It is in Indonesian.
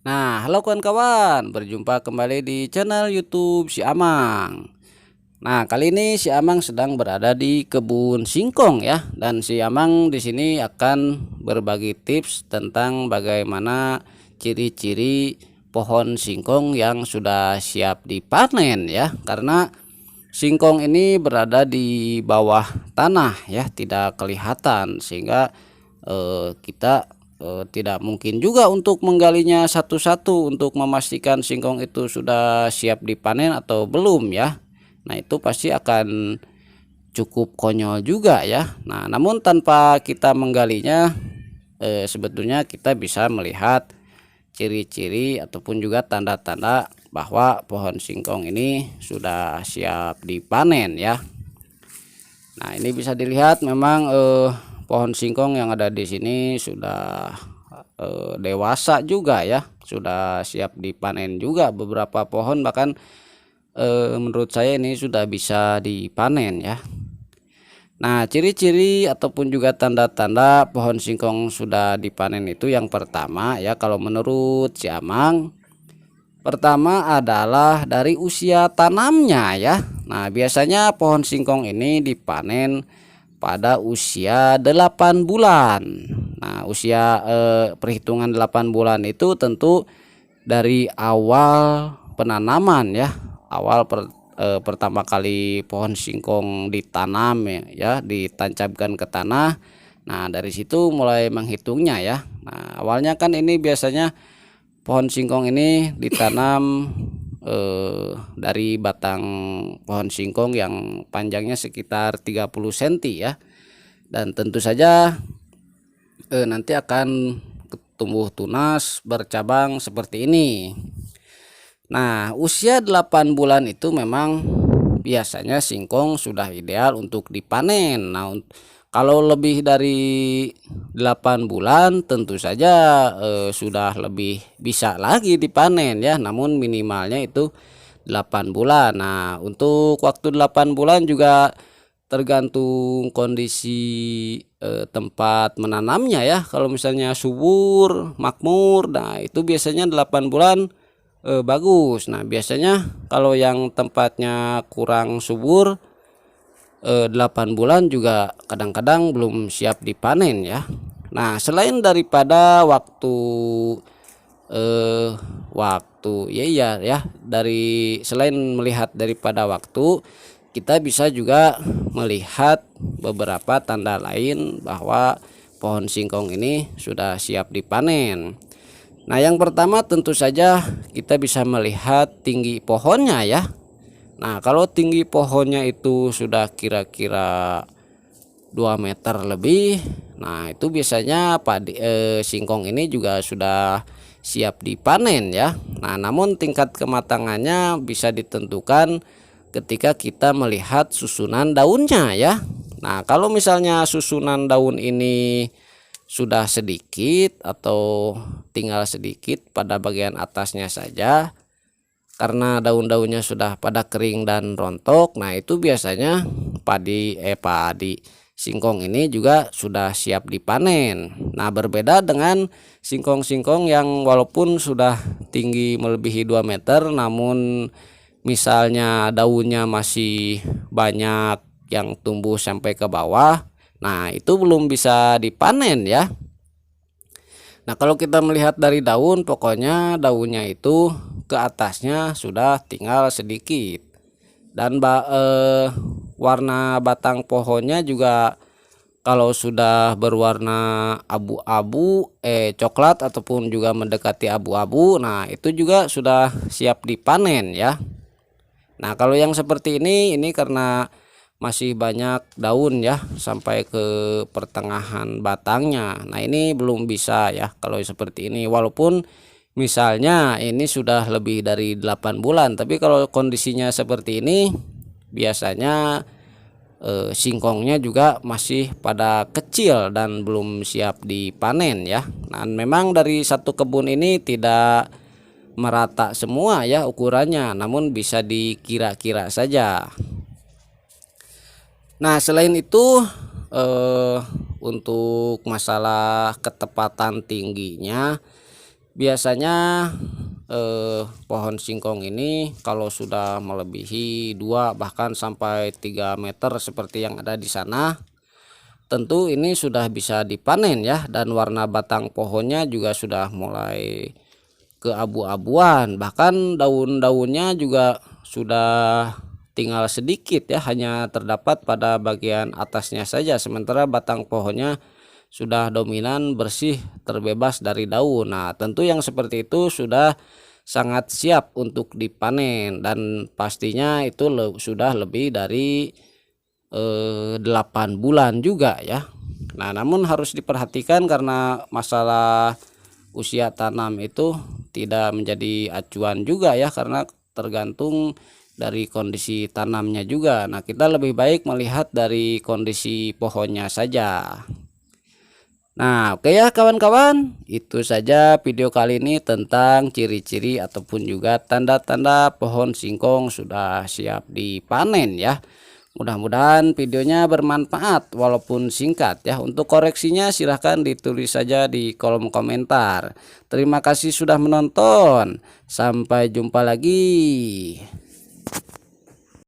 Nah, halo kawan-kawan, berjumpa kembali di channel YouTube Si Amang. Nah, kali ini Si Amang sedang berada di kebun singkong ya, dan Si Amang di sini akan berbagi tips tentang bagaimana ciri-ciri pohon singkong yang sudah siap dipanen ya, karena singkong ini berada di bawah tanah ya, tidak kelihatan sehingga kita tidak mungkin juga untuk menggalinya satu-satu untuk memastikan singkong itu sudah siap dipanen atau belum ya. Nah, itu pasti akan cukup konyol juga ya. Nah, namun tanpa kita menggalinya sebetulnya kita bisa melihat ciri-ciri ataupun juga tanda-tanda bahwa pohon singkong ini sudah siap dipanen ya. Nah, ini bisa dilihat memang pohon singkong yang ada di sini sudah dewasa juga ya, sudah siap dipanen juga beberapa pohon, bahkan menurut saya ini sudah bisa dipanen ya. Nah, ciri-ciri ataupun juga tanda-tanda pohon singkong sudah dipanen itu yang pertama ya, kalau menurut si Amang, pertama adalah dari usia tanamnya ya. Nah, biasanya pohon singkong ini dipanen pada usia 8 bulan. Nah, usia perhitungan 8 bulan itu tentu dari awal penanaman ya. Pertama kali pohon singkong ditanam ya, ditancapkan ke tanah. Nah, dari situ mulai menghitungnya ya. Nah, awalnya kan ini biasanya pohon singkong ini ditanam dari batang pohon singkong yang panjangnya sekitar 30 cm ya, dan tentu saja nanti akan tumbuh tunas bercabang seperti ini. Nah, usia 8 bulan itu memang biasanya singkong sudah ideal untuk dipanen. Nah, kalau lebih dari 8 bulan tentu saja sudah lebih bisa lagi dipanen ya, namun minimalnya itu 8 bulan. Nah, untuk waktu 8 bulan juga tergantung kondisi tempat menanamnya ya. Kalau misalnya subur, makmur, nah itu biasanya 8 bulan bagus. Nah, biasanya kalau yang tempatnya kurang subur 8 bulan juga kadang-kadang belum siap dipanen ya. Nah, selain daripada eh waktu ya, iya ya, dari selain melihat daripada waktu, kita bisa juga melihat beberapa tanda lain bahwa pohon singkong ini sudah siap dipanen. Nah, yang pertama tentu saja kita bisa melihat tinggi pohonnya ya. Nah, kalau tinggi pohonnya itu sudah kira-kira 2 meter lebih, nah itu biasanya singkong ini juga sudah siap dipanen ya. Nah, namun tingkat kematangannya bisa ditentukan ketika kita melihat susunan daunnya ya. Nah, kalau misalnya susunan daun ini sudah sedikit atau tinggal sedikit pada bagian atasnya saja, karena daun-daunnya sudah pada kering dan rontok, nah itu biasanya padi singkong ini juga sudah siap dipanen. Nah, berbeda dengan singkong-singkong yang walaupun sudah tinggi melebihi 2 meter, namun misalnya daunnya masih banyak yang tumbuh sampai ke bawah, nah itu belum bisa dipanen ya. Nah, kalau kita melihat dari daun, pokoknya daunnya itu ke atasnya sudah tinggal sedikit, dan warna batang pohonnya juga kalau sudah berwarna abu-abu, coklat ataupun juga mendekati abu-abu, nah itu juga sudah siap dipanen ya. Nah, kalau yang seperti ini karena masih banyak daun ya sampai ke pertengahan batangnya. Nah, ini belum bisa ya kalau seperti ini, walaupun misalnya ini sudah lebih dari 8 bulan, tapi kalau kondisinya seperti ini biasanya singkongnya juga masih pada kecil dan belum siap dipanen ya. Nah, memang dari satu kebun ini tidak merata semua ya ukurannya, namun bisa dikira-kira saja. Nah, selain itu untuk masalah ketepatan tingginya, Biasanya pohon singkong ini kalau sudah melebihi 2 bahkan sampai 3 meter seperti yang ada di sana, tentu ini sudah bisa dipanen ya, dan warna batang pohonnya juga sudah mulai keabu-abuan, bahkan daun-daunnya juga sudah tinggal sedikit ya, hanya terdapat pada bagian atasnya saja, sementara batang pohonnya sudah dominan bersih terbebas dari daun. Nah, tentu yang seperti itu sudah sangat siap untuk dipanen, dan pastinya itu sudah lebih dari 8 bulan juga ya. Nah, namun harus diperhatikan karena masalah usia tanam itu tidak menjadi acuan juga ya, karena tergantung dari kondisi tanamnya juga. Nah, kita lebih baik melihat dari kondisi pohonnya saja. Nah, oke ya kawan-kawan, itu saja video kali ini tentang ciri-ciri ataupun juga tanda-tanda pohon singkong sudah siap dipanen ya. Mudah-mudahan videonya bermanfaat walaupun singkat ya. Untuk koreksinya silahkan ditulis saja di kolom komentar. Terima kasih sudah menonton. Sampai jumpa lagi.